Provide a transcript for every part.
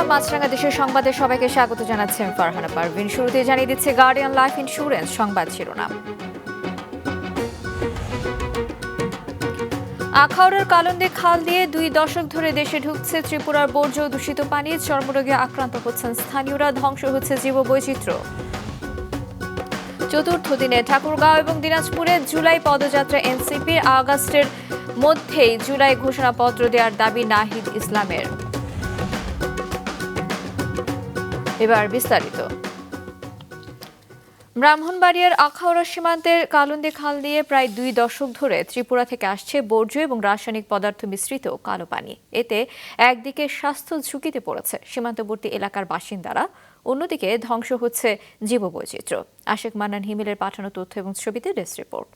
সালাম। মাছরাঙা দেশের সংবাদে সবাইকে স্বাগত জানাচ্ছেন ফারহানা পারভিন। শুরুতে জানিয়ে দিচ্ছে গার্ডিয়ান লাইফ ইন্স্যুরেন্স সংবাদ শিরোনাম। আখাউড়ার কালন্দে খাল দিয়ে 2 দশক ধরে দেশে ঢুকছে ত্রিপুরার বর্জ্য দূষিত পানি। চর্মরোগে আক্রান্ত হচ্ছেন স্থানীয়রা, ধ্বংস হচ্ছে জীববৈচিত্র্য। চতুর্থ দিনে ঠাকুরগাঁও এবং দিনাজপুরে জুলাই পদযাত্রা এনসিপির। আগস্টের মধ্যেই জুলাই ঘোষণাপত্র দেওয়ার দাবি নাহিদ ইসলামের। এবার বিস্তারিত। ব্রাহ্মণবাড়িয়ার আখাউড়া সীমান্তের কালন্দী খাল দিয়ে প্রায় 2 দশক ধরে ত্রিপুরা থেকে আসছে বর্জ্য এবং রাসায়নিক পদার্থ মিশ্রিত কালো পানি। এতে একদিকে স্বাস্থ্য ঝুঁকিতে পড়েছে সীমান্তবর্তী এলাকার বাসিন্দারা, অন্যদিকে ধ্বংস হচ্ছে জীববৈচিত্র্য। আশেক মান্নান হিমেলের পাঠানো তথ্য এবং ছবিতে ডেস্ক রিপোর্ট।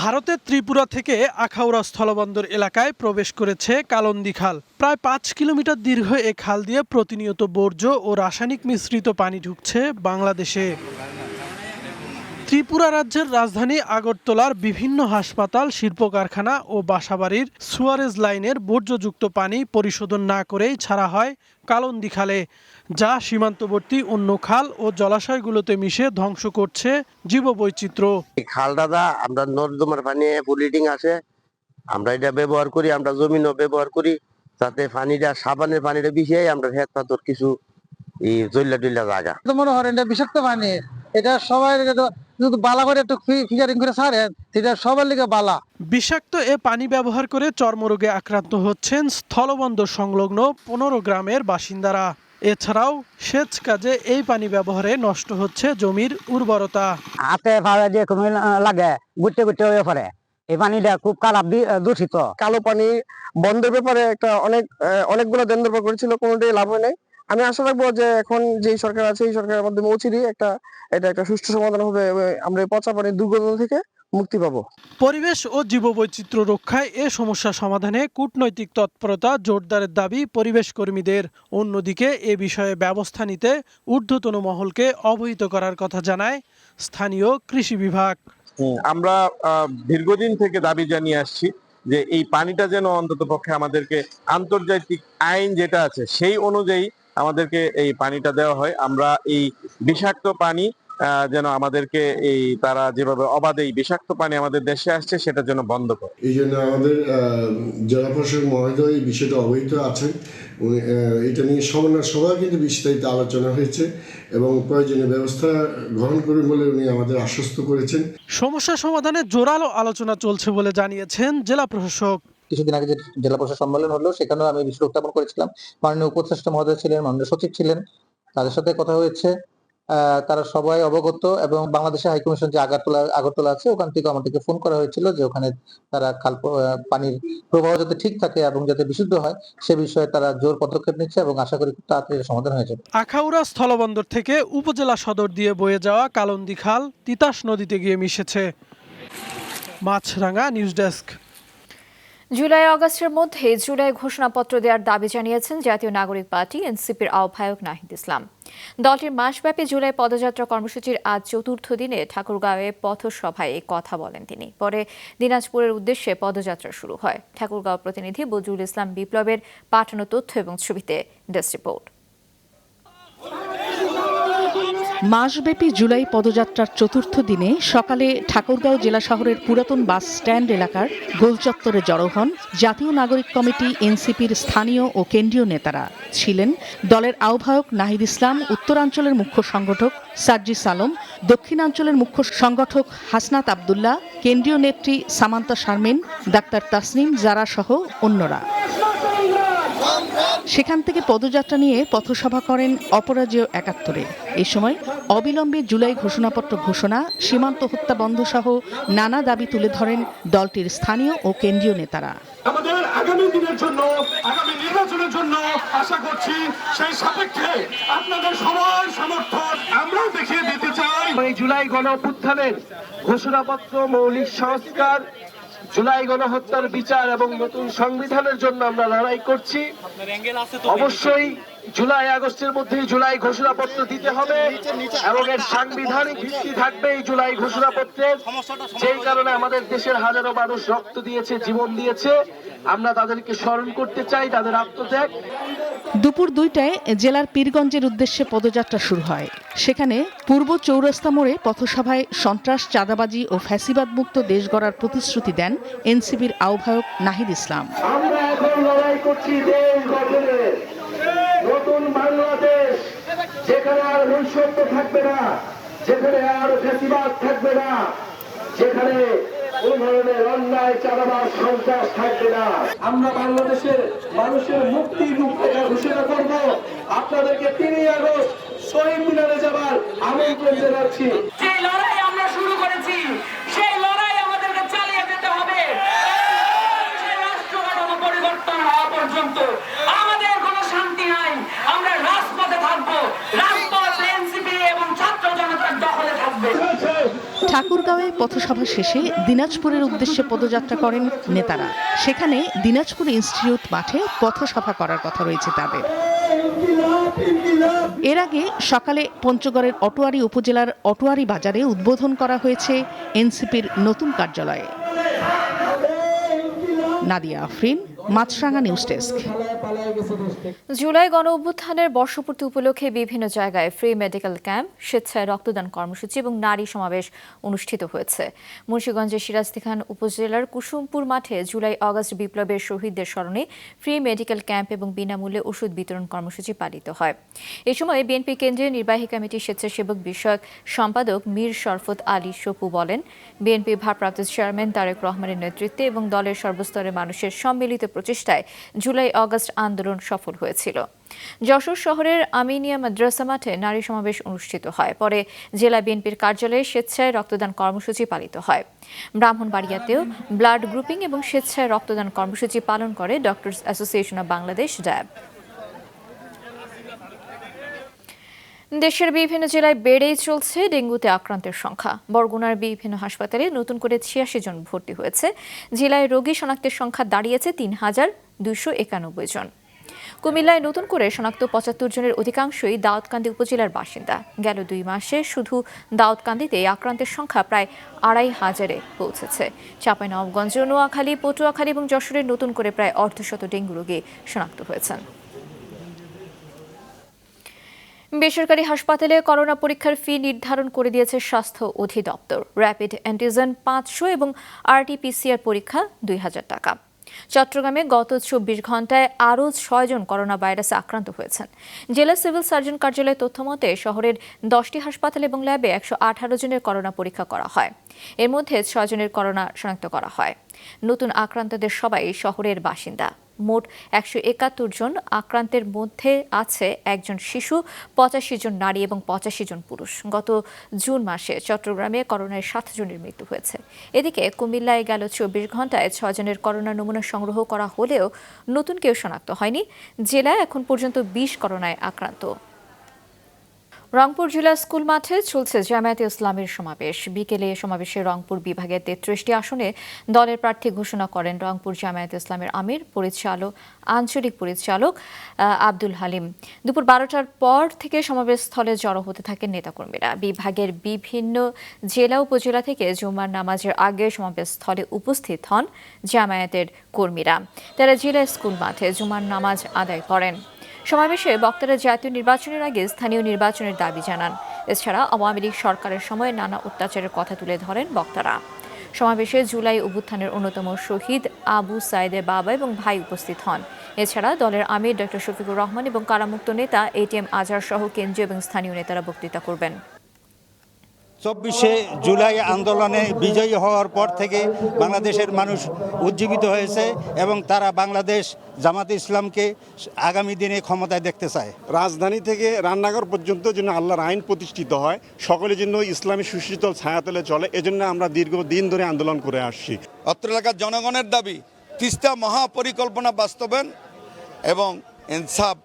ভারতের ত্রিপুরা থেকে আখাউড়া স্থলবন্দর এলাকায় প্রবেশ করেছে কালন্দী খাল। প্রায় 5 কিলোমিটার দীর্ঘ এ খাল দিয়ে প্রতিনিয়ত বর্জ্য ও রাসায়নিক মিশ্রিত পানি ঢুকছে বাংলাদেশে। ত্রিপুরা রাজ্যের রাজধানী আগরতলার বিভিন্ন হাসপাতাল, শিল্প কারখানা ও বাসাবাড়ির সুয়ারেজ লাইনের বর্জ্যযুক্ত পানি পরিশোধন না করেই ছাড়া হয় কালন্দী খালে, যা সীমান্তবর্তী অন্য খাল ও জলাশয়গুলোতে মিশে ধ্বংস করছে জীববৈচিত্র্য। খালটা আমরা নর্দমার পানি পলিউটিং আসে, আমরা এটা ব্যবহার করি, আমরা জমিনও ব্যবহার করি, যাতে পানিটা সাবানের পানিটা বিষিয়ে আমরা হেত পাথর কিছু জল্লা টল্লা জায়গা। মনে হয় এটা বিষাক্ত পানি, এটা সবাই যদি বালা করে একটু ফিল্টারিং করে ছাড়েন সেটা সবার লিগে বালা। বিষাক্ত এ পানি ব্যবহার করে চর্মরোগে আক্রান্ত হচ্ছেন স্থলবন্দর সংলগ্ন 15 গ্রামের বাসিন্দারা। এছাড়াও সেচ কাজে এই পানি ব্যবহারে নষ্ট হচ্ছে জমির উর্বরতা। হাতে ভাড়া দিয়ে কমে লাগে গুটে গুটে হয়ে পড়ে। এই পানিটা খুব খারাপ, দূষিত। কালো পানি বন্ধের ব্যাপারে একটা অনেকগুলো দেন ব্যাপার করেছিল, কোনোটাই লাভ হয় নাই। আমি আশা রাখবো যে এখন যে সরকার আছে এই সরকারের মাধ্যমে অচিরেই এটা একটা সুষ্ঠু সমাধান হবে, আমরা এই পচা পানির দুর্গন্ধ থেকে মুক্তি পাবো। পরিবেশ ও জীববৈচিত্র্য রক্ষায় এ সমস্যা সমাধানে কূটনৈতিক তৎপরতা জোরদারের দাবি পরিবেশ কর্মীদের। অন্যদিকে এ বিষয়ে ব্যবস্থা নিতে ঊর্ধ্বতন মহলকে অবহিত করার কথা জানায় স্থানীয় কৃষি বিভাগ। আমরা দীর্ঘদিন থেকে দাবি জানিয়ে আসছি যে এই পানিটা যেন অন্ততপক্ষে আমাদেরকে আন্তর্জাতিক আইন যেটা আছে সেই অনুযায়ী আমাদেরকে এই পানিটা দেওয়া হয়। আমরা এই বিষাক্ত পানি যেন আমাদেরকে তারা যেভাবে অবাধে বিষাক্ত পানি আমাদের দেশে আসছে সেটা যেন বন্ধ করে। এই জন্য আমাদের জেলা প্রশাসক মহোদয় এই বিষয়টা অবহিত আছেন। এটা নিয়ে সবার কিন্তু বিস্তারিত আলোচনা হয়েছে এবং প্রয়োজনীয় ব্যবস্থা গ্রহণ করবেন বলে উনি আমাদের আশ্বস্ত করেছেন। সমস্যা সমাধানে জোরালো আলোচনা চলছে বলে জানিয়েছেন জেলা প্রশাসক। কিছুদিন আগে যে জেলা প্রশাসক সম্মেলন হলো সেখানেও আমি বিষয় উত্থাপন করেছিলাম। মাননীয় উপদেষ্টা মহোদয় ছিলেন, মাননীয় সচিব ছিলেন, তাদের সাথে কথা হয়েছে। তারা সবাই অবগত এবং বাংলাদেশের হাইকমিশন যে আগরতলা আছে ওখান থেকে আমাদেরকে ফোন করা হয়েছিল যে ওখানে তারা পানির প্রবাহ যাতে ঠিক থাকে এবং যাতে বিশুদ্ধ হয় সে বিষয়ে তারা জোর পদক্ষেপ নিচ্ছে এবং আশা করি খুব তাড়াতাড়ি সমাধান হয়ে যাবে। আখাউড়া স্থলবন্দর থেকে উপজেলা সদর দিয়ে বয়ে যাওয়া কালন্দী খাল তিতাস নদীতে গিয়ে মিশেছে। মাছরাঙা নিউজ ডেস্ক। জুলাই আগস্টের মধ্যে জুলাই ঘোষণাপত্র দেওয়ার দাবি জানিয়েছেন জাতীয় নাগরিক পার্টি এনসিপির আহ্বায়ক নাহিদ ইসলাম। দলটির মাসব্যাপী জুলাই পদযাত্রা কর্মসূচির আজ চতুর্থ দিনে ঠাকুরগাঁওয়ে পথসভায় এই কথা বলেন তিনি। পরে দিনাজপুরের উদ্দেশ্যে পদযাত্রা শুরু হয়। ঠাকুরগাঁও প্রতিনিধি বজরুল ইসলাম বিপ্লবের পাঠানো তথ্য এবং ছবিতে ডেস্ক রিপোর্ট। মাসব্যাপী জুলাই পদযাত্রার চতুর্থ দিনে সকালে ঠাকুরগাঁও জেলা শহরের পুরাতন বাস স্ট্যান্ড এলাকার গোলচত্বরে জড়ো হন জাতীয় নাগরিক কমিটি এনসিপির স্থানীয় ও কেন্দ্রীয় নেতারা। ছিলেন দলের আহ্বায়ক নাহিদ ইসলাম, উত্তরাঞ্চলের মুখ্য সংগঠক সার্জিস আলম, দক্ষিণাঞ্চলের মুখ্য সংগঠক হাসনাত আবদুল্লাহ, কেন্দ্রীয় নেত্রী সামান্তা শারমিন, ডাক্তার তাসনিম জারা সহ অন্যরা। সেখান থেকে পদযাত্রা নিয়ে পথসভা করেন অপরাজেয় ৭১-এ। এই সময় অবিলম্বে জুলাই ঘোষণাপত্র ঘোষণা, সীমান্ত হত্যা বন্ধ সহ নানা দাবি তুলে ধরেন দলটির স্থানীয় ও কেন্দ্রীয় নেতারা। আমাদের আগামী দিনের জন্য, আগামী নির্বাচনের জন্য আশা করছি সেই সাপেক্ষে আপনাদের সবার সমর্থন আমরাও দেখিয়ে দিতে চাই। এই জুলাই গণ অভ্যুত্থানের ঘোষণাপত্র, মৌলিক সংস্কার, জুলাই গণহত্যার বিচার এবং নতুন সংবিধানের জন্য আমরা লড়াই করছি। অবশ্যই জুলাই আগস্টের মধ্যে জুলাই ঘোষণাপত্র দিতে হবে এবং এর সাংবিধানিক ভিত্তি থাকবে এই জুলাই ঘোষণাপত্রের, যেই কারণে আমাদের দেশের হাজারো মানুষ রক্ত দিয়েছে, জীবন দিয়েছে। আমরা তাদেরকে স্মরণ করতে চাই, তাদের আত্মত্যাগ। দুপুর 2টায় জেলার পীরগঞ্জের উদ্দেশ্যে পদযাত্রা শুরু হয়। সেখানে পূর্ব চৌরাস্তা মোড়ে পথসভায় সন্ত্রাস, চাঁদাবাজি ও ফ্যাসিবাদ মুক্ত দেশ গড়ার প্রতিশ্রুতি দেন এনসিপির আহ্বায়ক নাহিদ ইসলাম। আমরা এখন লড়াই করছি দেশ গঠনের, নতুন বাংলাদেশ, যেখানে আর নৈশত্ব থাকবে না, যেখানে আর ফ্যাসিবাদ থাকবে না, যেখানে কোন ধরনের অন্যায়, চাঁদাবাজ, সন্ত্রাস থাকবে না। আমরা বাংলাদেশের মানুষের মুক্তির রূপরেখা ঘোষণা করব। আপনাদেরকে 3 আগস্ট শহীদ মিনারে যাবার আমন্ত্রণ জানাচ্ছি। যে লড়াই আমরা শুরু করেছি, সেই লড়াই আমাদেরকে চালিয়ে যেতে হবে। রাষ্ট্র কাঠামো পরিবর্তন হওয়া পর্যন্ত আমাদের কোনো শান্তি নাই। আমরা রাজপথে থাকবো, রাজপথ এনসিপি এবং ছাত্র জনতার দখলে থাকবে। ঠাকুরগাঁওয়ে পথসভা শেষে দিনাজপুরের উদ্দেশ্যে পদযাত্রা করেন নেতারা। সেখানে দিনাজপুর ইনস্টিটিউট মাঠে পথসভা করার কথা রয়েছে তাদের। এর আগে সকালে পঞ্চগড়ের অটোয়ারী উপজেলার অটোয়ারী বাজারে উদ্বোধন করা হয়েছে এনসিপির নতুন কার্যালয়ে। নাদিয়া আফরিন, মাছরাঙা নিউজ ডেস্ক। জুলাই গণ অভ্যুত্থানের বর্ষপূর্তি উপলক্ষে বিভিন্ন জায়গায় ফ্রি মেডিকেল ক্যাম্প, স্বেচ্ছায় রক্তদান কর্মসূচি এবং নারী সমাবেশ অনুষ্ঠিত হয়েছে। মুন্সিগঞ্জের সিরাজদিখান উপজেলার কুসুমপুর মাঠে জুলাই আগস্ট বিপ্লবের শহীদদের স্মরণে ফ্রি মেডিকেল ক্যাম্প এবং বিনামূল্যে ওষুধ বিতরণ কর্মসূচি পালিত হয়। এ সময় বিএনপি কেন্দ্রীয় নির্বাহী কমিটির স্বেচ্ছাসেবক বিষয়ক সম্পাদক মীর শরফত আলী সপু বলেন, বিএনপি ভারপ্রাপ্ত চেয়ারম্যান তারেক রহমানের নেতৃত্বে এবং দলের সর্বস্তরের মানুষের সম্মিলিত প্রচেষ্টায় জুলাই আগস্ট আন্দোলন সফল হয়েছিল। যশোর শহরের আমিনিয়া মাদ্রাসা মাঠে নারী সমাবেশ অনুষ্ঠিত হয়। পরে জেলা বিএনপির কার্যালয়ে স্বেচ্ছায় রক্তদান কর্মসূচি পালিত হয়। ব্রাহ্মণবাড়িয়াতেও ব্লাড গ্রুপিং এবং স্বেচ্ছায় রক্তদান কর্মসূচি পালন করে ডক্টরস অ্যাসোসিয়েশন অব বাংলাদেশ, ড্যাব। দেশের বিভিন্ন জেলায় বেড়েই চলছে ডেঙ্গুতে আক্রান্তের সংখ্যা। বরগুনার বিভিন্ন হাসপাতালে নতুন করে 86 জন ভর্তি হয়েছে। জেলায় রোগী শনাক্তের সংখ্যা দাঁড়িয়েছে ৩,291 জন। কুমিল্লায় নতুন করে শনাক্ত 75 জনের অধিকাংশই দাউদকান্দি উপজেলার বাসিন্দা। গেল 2 মাসে শুধু দাউদকান্দিতে আক্রান্তের সংখ্যা প্রায় 2,500-এ পৌঁছেছে। চাঁপাইনবাবগঞ্জ, নোয়াখালী, পটুয়াখালী এবং যশোরের নতুন করে প্রায় অর্ধশত ডেঙ্গু রোগী শনাক্ত হয়েছেন। বেসরকারি হাসপাতালে করোনা পরীক্ষার ফি নির্ধারণ করে দিয়েছে স্বাস্থ্য অধিদপ্তর। র্যাপিড অ্যান্টিজেন 500 এবং আরটি-পিসিআর পরীক্ষা 2,000 টাকা। চট্টগ্রামে গত 24 ঘন্টায় আরও 6 জন করোনা ভাইরাসে আক্রান্ত হয়েছেন। জেলা সিভিল সার্জন কার্যালয়ের তথ্যমতে শহরের 10টি হাসপাতাল এবং ল্যাবে 118 জনের করোনা পরীক্ষা করা হয়। এর মধ্যে 6 জনের করোনা শনাক্ত করা হয়। নতুন আক্রান্তদের সবাই শহরের বাসিন্দা। মোট 171 জন আক্রান্তের মধ্যে আছে 1 জন শিশু, 85 জন নারী এবং 85 জন পুরুষ। গত জুন মাসে চট্টগ্রামে করোনায় 7 জনের মৃত্যু হয়েছে। এদিকে কুমিল্লায় গেল 24 ঘন্টায় 6 জনের করোনা নমুনা সংগ্রহ করা হলেও নতুন কেউ শনাক্ত হয়নি। জেলায় এখন পর্যন্ত 20 করোনায় আক্রান্ত। রংপুর জেলা স্কুল মাঠে চলছে জামায়াতে ইসলামীর সমাবেশ। বিকেলে সমাবেশে রংপুর বিভাগের 33টি আসনে দলের প্রার্থী ঘোষণা করেন রংপুর জামায়াতে ইসলামের আমির আঞ্চলিক পরিচালক আব্দুল হালিম। দুপুর 12টার পর থেকে সমাবেশ স্থলে জড়ো হতে থাকেন নেতাকর্মীরা। বিভাগের বিভিন্ন জেলা উপজেলা থেকে জুমার নামাজের আগে সমাবেশ স্থলে উপস্থিত হন জামায়াতের কর্মীরা। তারা জেলা স্কুল মাঠে জুমার নামাজ আদায় করেন। সমাবেশে বক্তারা জাতীয় নির্বাচনের আগে স্থানীয় নির্বাচনের দাবি জানান। এছাড়া আওয়ামী লীগ সরকারের সময় নানা অত্যাচারের কথা তুলে ধরেন বক্তারা। সমাবেশে জুলাই অভ্যুত্থানের অন্যতম শহীদ আবু সাইদের বাবা এবং ভাই উপস্থিত হন। এছাড়া দলের আমির ডক্টর শফিকুর রহমান এবং কারামুক্ত নেতা এটিএম আজহার সহ কেন্দ্রীয় এবং স্থানীয় নেতারা বক্তৃতা করবেন। 24শে জুলাই আন্দোলনে বিজয়ী হওয়ার পর থেকে বাংলাদেশের মানুষ উজ্জীবিত হয়েছে এবং তারা বাংলাদেশ জামাতে ইসলামকে আগামী দিনে ক্ষমতায় দেখতে চায়। রাজধানী থেকে রান্নাঘর পর্যন্ত যেন আল্লাহর আইন প্রতিষ্ঠিত হয়, সকলের জন্য ইসলামী সুশীতল ছায়াতলে চলে, এজন্য আমরা দীর্ঘদিন ধরে আন্দোলন করে আসছি। অত্র এলাকার জনগণের দাবি তিস্তা মহাপরিকল্পনা বাস্তবায়ন এবং ইনসাফ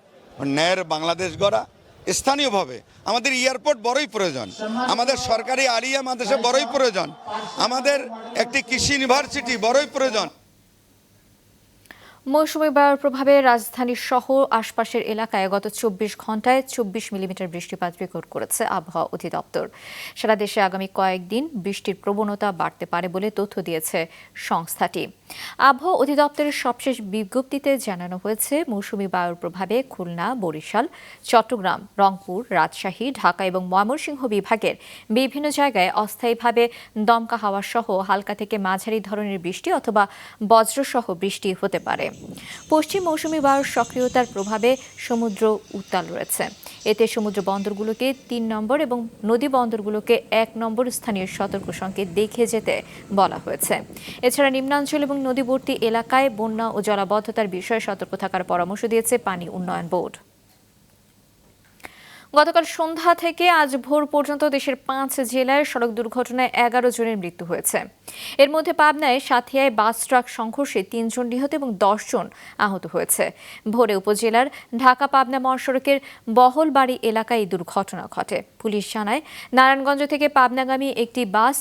ন্যায়ের বাংলাদেশ গড়া স্থানীয়ভাবে আমাদের এয়ারপোর্ট বড়ই প্রয়োজন, আমাদের সরকারি আলিয়া মাদ্রাসা বড়ই প্রয়োজন, আমাদের একটি কৃষি ইউনিভার্সিটি বড়ই প্রয়োজন। মৌসুমী বায়ুর প্রভাবে রাজধানীর সহ আশপাশের এলাকায় গত 24 ঘন্টায় 24 মিলিমিটার বৃষ্টিপাত রেকর্ড করেছে আবহাওয়া অধিদপ্তর। সারা দেশে আগামী কয়েকদিন বৃষ্টির প্রবণতা বাড়তে পারে বলে তথ্য দিয়েছে সংস্থাটি। আবহাওয়া অধিদপ্তরের সবশেষ বিজ্ঞপ্তিতে জানানো হয়েছে, মৌসুমী বায়ুর প্রভাবে খুলনা, বরিশাল, চট্টগ্রাম, রংপুর, রাজশাহী, ঢাকা এবং ময়মনসিংহ বিভাগের বিভিন্ন জায়গায় অস্থায়ীভাবে দমকা হাওয়া সহ হালকা থেকে মাঝারি ধরনের বৃষ্টি অথবা বজ্রসহ বৃষ্টি হতে পারে। পশ্চিম মৌসুমী বায়ুর সক্রিয়তার প্রভাবে সমুদ্র উত্তাল রয়েছে। এতে সমুদ্র বন্দরগুলোকে 3 নম্বর এবং নদী বন্দরগুলোকে 1 নম্বর স্থানীয় সতর্ক সংকেত দেখে যেতে বলা হয়েছে। এছাড়া নিম্নাঞ্চল এবং নদীবর্তী এলাকায় বন্যা ও জলাবদ্ধতার বিষয়ে সতর্ক থাকার পরামর্শ দিয়েছে পানি উন্নয়ন বোর্ড। গতকাল সন্ধ্যা থেকে আজ ভোর পর্যন্ত দেশের 5 জেলায় সড়ক দুর্ঘটনায় 11 জনের মৃত্যু হয়েছে। এর মধ্যে পাবনায় সাথিয়ায় বাস ট্রাক সংঘর্ষে 3 জন নিহত এবং 10 জন আহত হয়েছে। ভোরে উপজেলার ঢাকা পাবনা মহাসড়কের বহলবাড়ি এলাকায় এই দুর্ঘটনা ঘটে। পুলিশ জানায়, নারায়ণগঞ্জ থেকে পাবনাগামী একটি বাস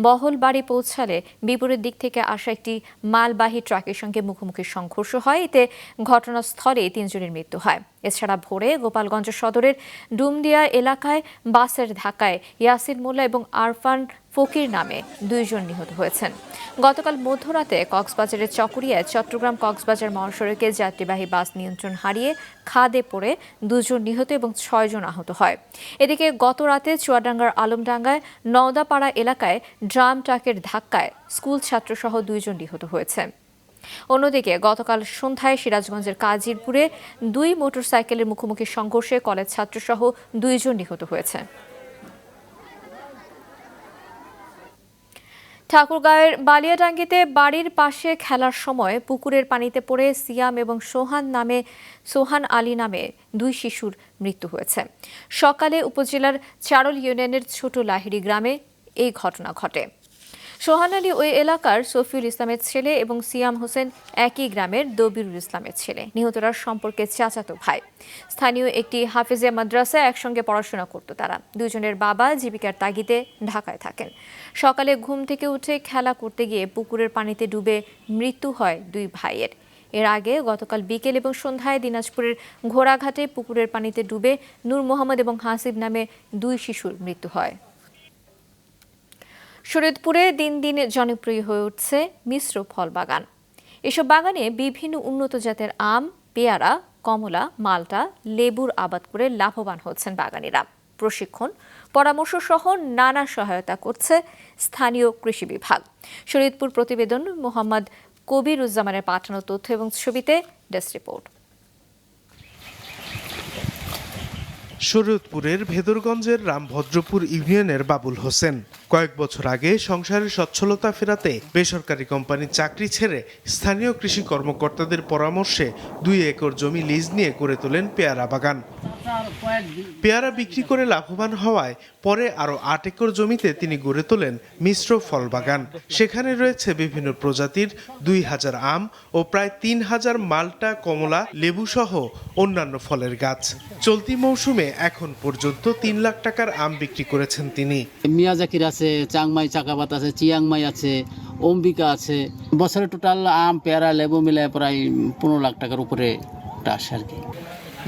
বহলবাড়ি পৌঁছালে বিপরীত দিক থেকে আসা একটি মালবাহী ট্রাকের সঙ্গে মুখোমুখি সংঘর্ষ হয়। এতে ঘটনাস্থলে 3 জনের মৃত্যু হয়। এছাড়া ভোরে গোপালগঞ্জ সদরের ডুমদিয়া এলাকায় বাসের ধাক্কায় ইয়াসির মোল্লা এবং আরফান ফকির নামে 2 জন নিহত হয়েছেন। গতকাল মধ্যরাতে কক্সবাজারের চকরিয়ায় চট্টগ্রাম কক্সবাজার মহাসড়কে যাত্রীবাহী বাস নিয়ন্ত্রণ হারিয়ে খাদে পড়ে 2 জন নিহত এবং 6 জন আহত হয়। এদিকে গত রাতে চুয়াডাঙ্গার আলমডাঙ্গায় নওদাপাড়া এলাকায় ড্রাম ট্রাকের ধাক্কায় স্কুল ছাত্রসহ 2 জন নিহত হয়েছে। অন্যদিকে গতকাল সন্ধ্যায় সিরাজগঞ্জের কাজিরপুরে 2 মোটরসাইকেলের মুখোমুখি সংঘর্ষে কলেজ ছাত্রসহ 2 জন নিহত হয়েছে। ঠাকুরগাঁওয়ের বালিয়াডাঙ্গিতে বাড়ির পাশে খেলার সময় পুকুরের পানিতে পড়ে সিয়াম এবং সোহান আলী নামে 2 শিশুর মৃত্যু হয়েছে। সকালে উপজেলার চারল ইউনিয়নের ছোট লাহিড়ি গ্রামে এই ঘটনা ঘটে। সোহান আলী ওই এলাকার সফিউল ইসলামের ছেলে এবং সিয়াম হোসেন একই গ্রামের দবিরুল ইসলামের ছেলে। নিহতরা সম্পর্কে চাচাতো ভাই। স্থানীয় একটি হাফেজিয়া মাদ্রাসায় একসঙ্গে পড়াশোনা করত তারা। 2 জনের বাবা জীবিকার তাগিদে ঢাকায় থাকেন। সকালে ঘুম থেকে উঠে খেলা করতে গিয়ে পুকুরের পানিতে ডুবে মৃত্যু হয় 2 ভাইয়ের। এর আগে গতকাল বিকেল এবং সন্ধ্যায় দিনাজপুরের ঘোড়াঘাটে পুকুরের পানিতে ডুবে নূর মোহাম্মদ এবং হাসিব নামে 2 শিশুর মৃত্যু হয়। শরীয়তপুরে দিন দিন জনপ্রিয় হয়ে উঠছে মিশ্র ফল বাগান। এসব বাগানে বিভিন্ন উন্নত জাতের আম, পেয়ারা, কমলা, মালটা, লেবুর আবাদ করে লাভবান হচ্ছেন বাগানীরা। প্রশিক্ষণ, পরামর্শ সহ নানা সহায়তা করছে স্থানীয় কৃষি বিভাগ। শরীয়তপুর প্রতিবেদন মোহাম্মদ কবিরুজ্জামানের পাঠানো তথ্য এবং ছবিতে ডেস্ক রিপোর্ট। শরীয়তপুরের ভেদরগঞ্জের রামভদ্রপুর ইউনিয়নের বাবুল হোসেন কয়েক বছর আগে সংসারের সচ্ছলতা ফেরাতে বেসরকারি কোম্পানির চাকরি ছেড়ে স্থানীয় কৃষি কর্মকর্তাদের পরামর্শে 2 একর জমি লিজ নিয়ে গড়ে তোলেন পেয়ারা বাগান। পেয়ারা বিক্রি করে লাভবান হওয়ায় পরে আরও 8 একর জমিতে তিনি গড়ে তোলেন মিশ্র ফল বাগান। সেখানে রয়েছে বিভিন্ন প্রজাতির 2000 আম ও প্রায় 3000 মালটা, কমলা, লেবু সহ অন্যান্য ফলের গাছ। চলতি মৌসুমে এখন পর্যন্ত 3 লাখ টাকার আম বিক্রি করেছেন তিনি। মিয়াজাকির আছে, চাংমাই চাকাবাত আছে, চিয়াংমাই আছে, অম্বিকা আছে। বছরে টোটাল আম, পেয়ারা, লেবু মিলে প্রায় 15 লাখ টাকার উপরে আসে আর কি।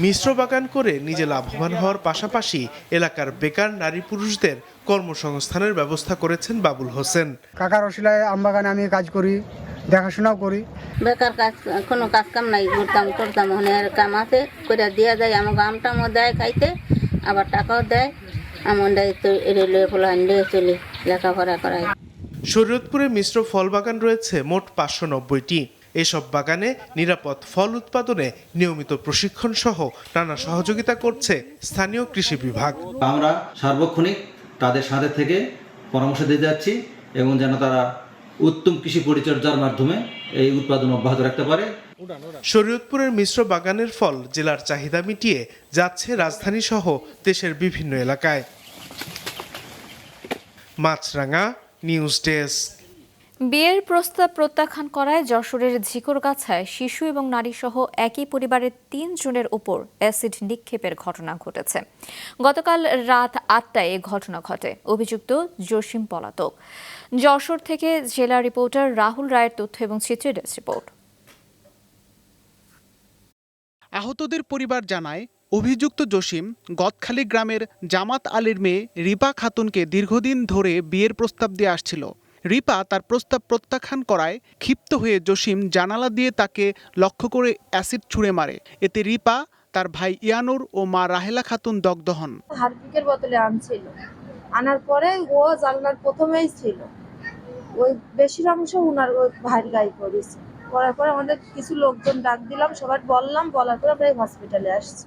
মিশ্র বাগান করে নিজে লাভবান হওয়ার পাশাপাশি এলাকার বেকার নারী পুরুষদের কর্মসংস্থানের ব্যবস্থা করেছেন বাবুল হোসেন। কাকার অশিলায় আম বাগানে আমি কাজ করি, দেখাশোনাও করি। বেকার কাজ, কোনো কাজ কাম নাই, করতাম কাম আছে করে দেওয়া যায়। আমাকে আমটামও দেয় খাইতে, আবার টাকাও দেয়। এমন দায়িত্ব রেলওয়ে ফলান দিয়ে চলি, লেখাপড়া করাই। শরীয়তপুরে মিশ্র ফল বাগান রয়েছে মোট 590টি। এসব বাগানে নিরাপদ ফল উৎপাদনে নিয়মিত প্রশিক্ষণ সহ নানা সহযোগিতা করছে স্থানীয় কৃষি বিভাগ। আমরা সার্বক্ষণিক তাদের সাথে থেকে পরামর্শ দিয়ে যাচ্ছি এবং যেন তারা উত্তম কৃষি পরিচর্যার মাধ্যমে এই উৎপাদন অব্যাহত রাখতে পারে। শরীয়তপুরের মিশ্র বাগানের ফল জেলার চাহিদা মিটিয়ে যাচ্ছে রাজধানী সহ দেশের বিভিন্ন এলাকায়। মাছরাঙা, নিউজ ডেস্ক। বিয়ের প্রস্তাব প্রত্যাখ্যান করায় যশোরের ঝিকরগাছায় শিশু এবং নারীসহ একই পরিবারের ৩ জনের উপর অ্যাসিড নিক্ষেপের ঘটনা ঘটেছে। গতকাল রাত ৮টায় এ ঘটনা ঘটে। অভিযুক্ত জসিম পলাতক। যশোর থেকে জেলা রিপোর্টার রাহুল রায়ের তথ্য এবং চিত্রের ডেস্ক রিপোর্ট। আহতদের পরিবার জানায়, অভিযুক্ত জসিম গদখালি গ্রামের জামাত আলীর মেয়ে রিপা খাতুনকে দীর্ঘদিন ধরে বিয়ের প্রস্তাব দিয়ে আসছিল। রিপা তার প্রস্তাব প্রত্যাখ্যান করায় ক্ষিপ্ত হয়ে জসিম জানালা দিয়ে তাকে লক্ষ্য করে অ্যাসিড ছুঁড়ে মারে। এতে রিপা, তার ভাই ইয়ানুর ও মা রাহেলা খাতুন দগ্ধ হন। হারপিকের বোতলে আনছিল, আনার পরে ও জানলার প্রথমেই ছিল, ওই বেশির অংশ উনার ওই ভাইয়ের গায়ে পড়েছে। পড়ার পরে আমাদের কিছু লোকজন ডাক দিলাম, সবার বললাম, বলার পরে আমরা হসপিটালে আসছি।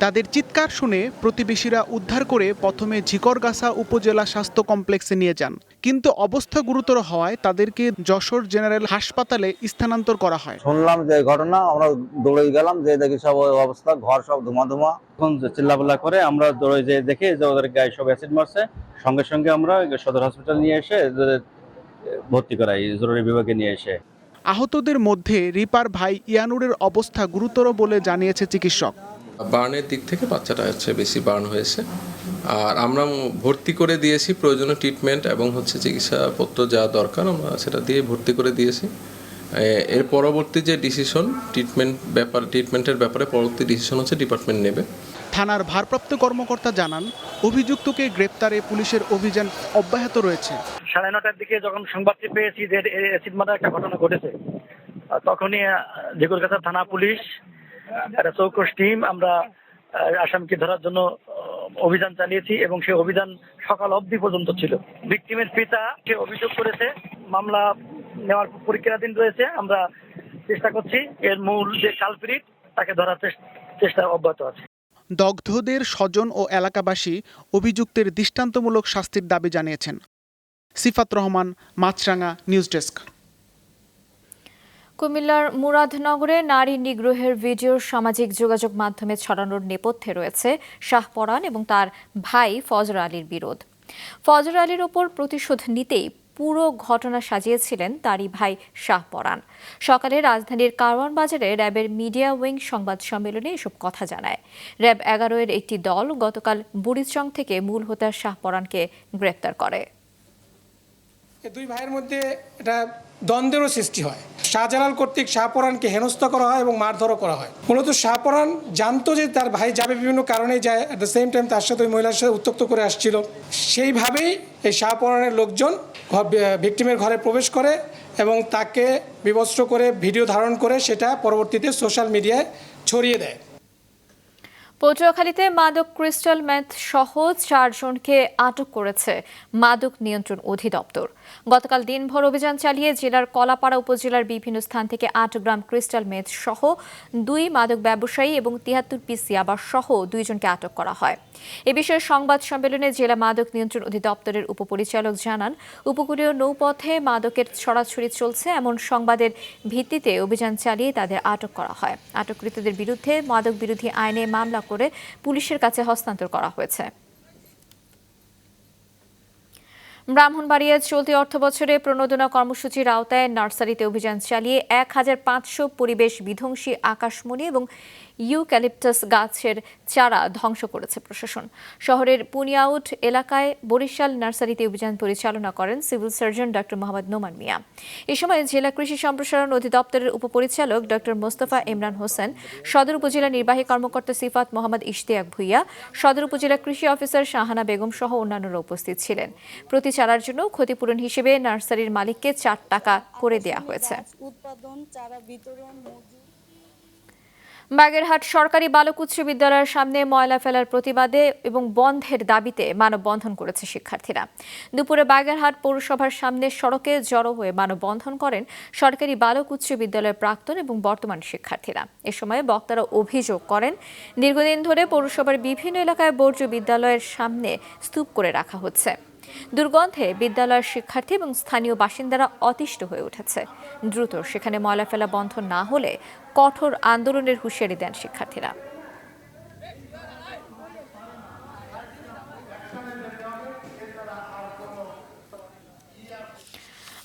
তাদের চিৎকার শুনে প্রতিবেশীরা উদ্ধার করে প্রথমে ঝিকরগাছা উপজেলা স্বাস্থ্য কমপ্লেক্সে নিয়ে যান, কিন্তু অবস্থা গুরুতর হওয়ায় তাদেরকে যশোর জেনারেল হাসপাতালে স্থানান্তর করা হয়। শুনলাম যে ঘটনা, আমরা দৌড়ে গেলাম, যে দেখি সব অবস্থা, ঘর সব ধোঁয়া ধোঁয়া। এখন চিল্লাপাল্লা করে আমরা দৌড়ে যেয়ে দেখি যে ওদের গায়ে সব অ্যাসিড মারছে। সঙ্গে সঙ্গে আমরা সদর হসপিটাল নিয়ে এসে ভর্তি করাই, জরুরি বিভাগে নিয়ে এসে। আহতদের মধ্যে রিপার ভাই ইয়ানুরের অবস্থা গুরুতর বলে জানিয়েছে চিকিৎসক। বার্নের দিক থেকে বাচ্চাটা বেশি বার্ন হয়েছে, আর আমরা ভর্তি করে দিয়েছি। প্রয়োজনীয় ট্রিটমেন্ট এবং চিকিৎসাপত্র যা দরকার আমরা সেটা দিয়ে ভর্তি করে দিয়েছি। এর পরবর্তী যে ডিসিশন ট্রিটমেন্টের ব্যাপারে পরবর্তী ডিসিশন ডিপার্টমেন্ট নেবে। থানার ভারপ্রাপ্ত কর্মকর্তা জানান, অভিযুক্তকে গ্রেপ্তারে পুলিশের অভিযান অব্যাহত রয়েছে। 9:30টার দিকে যখন সংবাদটি পেয়েছি যে অ্যাসিড মারার একটা ঘটনা ঘটেছে, তখনই ঝিকরগাছা থানা পুলিশ, একটা চৌকস টিম, আমরা আসামিকে ধরার জন্য অভিযান চালিয়েছি এবং সেই অভিযান সকাল অবধি পর্যন্ত ছিল। ভিকটিমের পিতা সে অভিযোগ করেছে, মামলা নেওয়ার পরীক্ষাধীন রয়েছে। আমরা চেষ্টা করছি এর মূল যে কালপ্রিট তাকে ধরার চেষ্টা অব্যাহত আছে। দগ্ধদের স্বজন ও এলাকাবাসী অভিযুক্তের দৃষ্টান্তমূলক শাস্তির দাবি জানিয়েছেন। সিফাত রহমান, মাছরাঙা, নিউজ ডেস্ক। কুমিল্লার মুরাদনগরে নারী নিগ্রহের ভিডিও সামাজিক যোগাযোগ মাধ্যমে ছড়ানোর নেপথ্যে রয়েছে শাহপরান এবং তার ভাই ফজর আলীর বিরোধ। ফজর আলীর ওপর প্রতিশোধ নিতেই পুরো ঘটনা সাজিয়েছিলেন তারই ভাই শাহপরান। সকালে রাজধানীর কারওয়ান বাজারে র্যাবের মিডিয়া উইং সংবাদ সম্মেলনে এসব কথা জানায়। র্যাব 11-এর একটি দল গতকাল বুড়িচং থেকে মূল হোতা শাহপরানকে গ্রেপ্তার করে। দুই ভাইয়ের মধ্যে এটা দ্বন্দ্বেরও সৃষ্টি হয়। শাহজালাল কর্তৃক শাহপরানকে হেনস্থা করা হয় এবং মারধরও করা হয়। মূলত শাহপরান জানতো যে তার ভাই যাবে, বিভিন্ন কারণে যায়, অ্যাট দ্য সেম টাইম তার সাথে ওই মহিলার সাথে উত্ত্যক্ত করে আসছিল। সেইভাবেই এই শাহপরানের লোকজন ভিকটিমের ঘরে প্রবেশ করে এবং তাকে বিবস্ত্র করে ভিডিও ধারণ করে সেটা পরবর্তীতে সোশ্যাল মিডিয়ায় ছড়িয়ে দেয়। পটুয়াখালীতে মাদক ক্রিস্টাল মেথ সহ 4 জনকে আটক করেছে মাদক নিয়ন্ত্রণ অধিদপ্তর। গতকাল দিনভর অভিযান চালিয়ে জেলার কলাপাড়া উপজেলার বিভিন্ন স্থান থেকে 8 গ্রাম ক্রিস্টাল মেথ সহ 2 মাদক ব্যবসায়ী এবং 73 পিস ইয়াবা সহ 2 জনকে আটক করা হয়। এ বিষয়ে সংবাদ সম্মেলনে জেলা মাদক নিয়ন্ত্রণ অধিদপ্তরের উপপরিচালক জানান, উপকূলীয় নৌপথে মাদকের ছড়াছড়ি চলছে এমন সংবাদের ভিত্তিতে অভিযান চালিয়ে তাদের আটক করা হয়। আটককৃতদের বিরুদ্ধে মাদক বিরোধী আইনে মামলা করে পুলিশের কাছে হস্তান্তর করা হয়েছে। ব্রাহ্মণবাড়িয়ায় চলতি অর্থবছরে প্রণোদনা কর্মসূচির আওতায় নার্সারিতে অভিযান চালিয়ে 1500 পরিবেশ বিধ্বংসী আকাশমণি এবং ইউক্যালিপটাস গাছের চারা ধ্বংস করেছে প্রশাসন। শহরের পুনিয়াউট এলাকায় বরিশাল নার্সারিতে অভিযান পরিচালনা করেন civil surgeon doctor Mohammad Noman Mia. এ সময় জেলা কৃষি সম্প্রসারণ অধিদপ্তরের উপপরিচালক ডক্টর মোস্তফা ইমরান হোসেন, সদর উপজেলা নির্বাহী কর্মকর্তা সিফাত মোহাম্মদ ইশতিয়াক ভুইয়া, সদর উপজেলা কৃষি অফিসার শাহানা বেগম সহ অন্যান্যরা উপস্থিত ছিলেন। প্রতি চারার জন্য ক্ষতিপূরণ হিসেবে নার্সারির মালিককে 4 টাকা করে দেওয়া হয়েছে। বাগেরহাট সরকারি বালক উচ্চ বিদ্যালয়ের সামনে ময়লা ফেলার প্রতিবাদে এবং বন্ধের দাবিতে মানববন্ধন করেছে শিক্ষার্থীরা। দুপুরে বাগেরহাট পৌরসভার সামনে সড়কে জড়ো হয়ে মানববন্ধন করেন সরকারি বালক উচ্চ বিদ্যালয়ের প্রাক্তন এবং বর্তমান শিক্ষার্থীরা। এ সময় বক্তারা অভিযোগ করেন, দীর্ঘদিন ধরে পৌরসভার বিভিন্ন এলাকায় বর্জ্য বিদ্যালয়ের সামনে স্তূপ করে রাখা হচ্ছে। দুর্গন্ধে বিদ্যালয়ের শিক্ষার্থী এবং স্থানীয় বাসিন্দারা অতিষ্ঠ হয়ে উঠেছে। দ্রুত সেখানে ময়লা ফেলা বন্ধ না হলে কঠোর আন্দোলনের হুঁশিয়ারি দেন শিক্ষার্থীরা।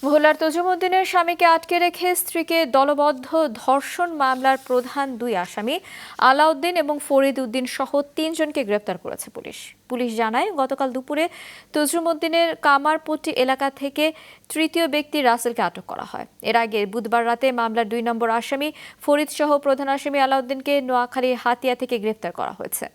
ভোলার তজুমউদ্দিনের স্বামীকে আটকে রেখে স্ত্রীকে দলবদ্ধ ধর্ষণ মামলার প্রধান দুই আসামি আলাউদ্দিন এবং ফরিদ উদ্দিন সহ 3 জনকে গ্রেপ্তার করেছে পুলিশ। পুলিশ জানায়, গতকাল দুপুরে তজুমউদ্দিনের কামারপট্টি এলাকা থেকে তৃতীয় ব্যক্তি রাসেলকে আটক করা হয়। এর আগে বুধবার রাতে মামলার 2 নম্বর আসামি ফরিদ সহ প্রধান আসামি আলাউদ্দিনকে নোয়াখালী হাতিয়া থেকে গ্রেপ্তার করা হয়েছে।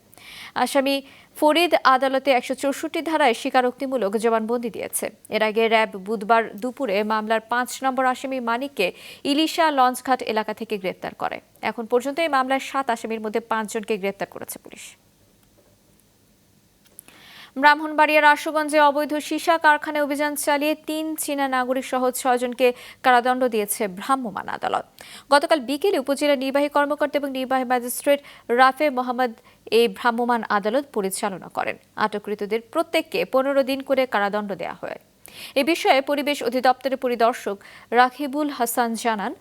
আসামি ফরিদ আদালতে 164 ধারায় স্বীকারোক্তিমূলক জবানবন্দি দিয়েছে। এর আগে র্যাব বুধবার দুপুরে মামলার 5 নম্বর আসামি মানিককে ইলিশা লঞ্চঘাট এলাকা থেকে গ্রেপ্তার করে। এখন পর্যন্ত এই মামলার 7 আসামির মধ্যে 5 জনকে গ্রেপ্তার করেছে পুলিশ। ব্রাহ্মণবাড়িয়ার আশুগঞ্জে অবৈধ সীসা কারখানায় অভিযান চালিয়ে 3 চীনা নাগরিক সহ 6 জনকে কারাদণ্ড দিয়েছে ভ্রাম্যমাণ আদালত। গতকাল বিকেলে উপজেলা নির্বাহী কর্মকর্তা এবং নির্বাহী ম্যাজিস্ট্রেট রাফে মোহাম্মদ এই ভ্রাম্যমাণ আদালত পরিচালনা করেন। আটককৃতদের প্রত্যেককে 15 দিন করে কারাদণ্ড দেওয়া হয়। এ বিষয়ে পরিবেশ অধিদপ্তরের পরিদর্শক রাকিবুল হাসান জানান,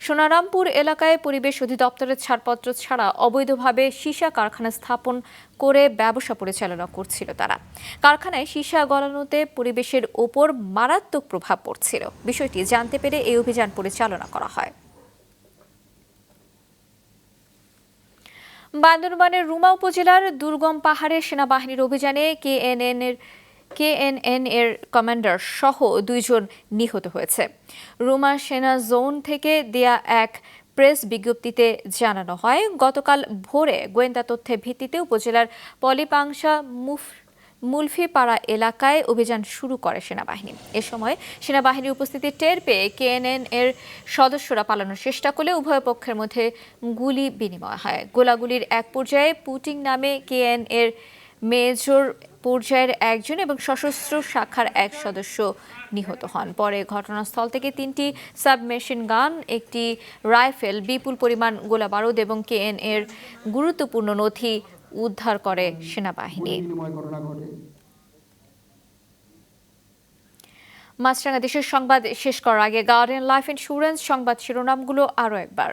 সোনারামপুর এলাকায় পরিবেশ অধিদপ্তরের ছাড়পত্র ছাড়া অবৈধভাবে সীসা কারখানা স্থাপন করে ব্যবসা পরিচালনা করছিল তারা। কারখানায় সীসা গলানোতে পরিবেশের ওপর মারাত্মক প্রভাব পড়ছিল। বিষয়টি জানতে পেরে এই অভিযান পরিচালনা করা হয়। বান্দরবানের রুমা উপজেলার দুর্গম পাহাড়ে সেনাবাহিনীর অভিযানে কেএনএন এর কমান্ডার সহ 2 জন নিহত হয়েছে। রুমা সেনা জোন থেকে দেয়া এক প্রেস বিজ্ঞপ্তিতে জানানো হয়, গতকাল ভোরে গোয়েন্দা তথ্যের ভিত্তিতে উপজেলার পলিপাংশা মুলফিপাড়া এলাকায় অভিযান শুরু করে সেনাবাহিনী। এ সময় সেনাবাহিনীর উপস্থিতি টের পেয়ে কেএনএন এর সদস্যরা পালানোর চেষ্টা করলে উভয় পক্ষের মধ্যে গুলি বিনিময় হয়। গোলাগুলির এক পর্যায়ে পুটিং নামে কেএন এর মেজর পর্যায়ের একজন এবং সশস্ত্র শাখার এক সদস্য নিহত হন। পরে ঘটনাস্থল থেকে 3টি সাবমেশিন গান, একটি রাইফেল, বিপুল পরিমাণ গোলাবারুদ এবং কেএন এর গুরুত্বপূর্ণ নথি উদ্ধার করে সেনাবাহিনী। মাছরাঙা দেশের সংবাদ শেষ করার আগে গার্ডেন লাইফ ইন্স্যুরেন্স সংবাদ শিরোনামগুলো আরও একবার।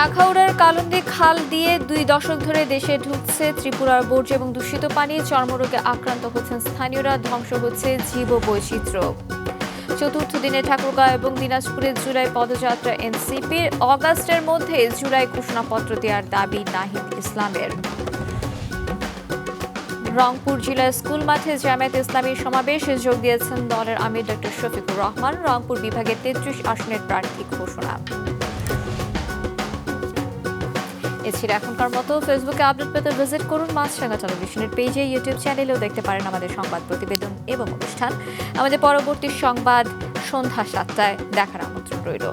আখাউড়ার কালন্দি খাল দিয়ে 2 দশক ধরে দেশে ঢুকছে ত্রিপুরার বর্জ্য এবং দূষিত পানি। চর্মরোগে আক্রান্ত হচ্ছেন স্থানীয়রা, ধ্বংস হচ্ছে জীববৈচিত্র্য। চতুর্থ দিনে ঠাকুরগাঁও এবং দিনাজপুরে জুলাই পদযাত্রা এনসিপির। অগাস্টের মধ্যে জুলাই ঘোষণাপত্র দেওয়ার দাবি নাহিদ ইসলামের। রংপুর জেলার স্কুল মাঠে জামায়াত ইসলামীর সমাবেশে যোগ দিয়েছেন দলের আমির ডক্টর শফিকুর রহমান। রংপুর বিভাগের 33 আসনের প্রার্থী ঘোষণা। এছাড়া এখনকার মতো ফেসবুকে আপডেট পেতে ভিজিট করুন মাছরাঙা টেলিভিশনের পেজে, ইউটিউব চ্যানেলেও দেখতে পারেন আমাদের সংবাদ প্রতিবেদন এবং অনুষ্ঠান। আমাদের পরবর্তী সংবাদ সন্ধ্যা 7টায় দেখার আমন্ত্রণ রইল।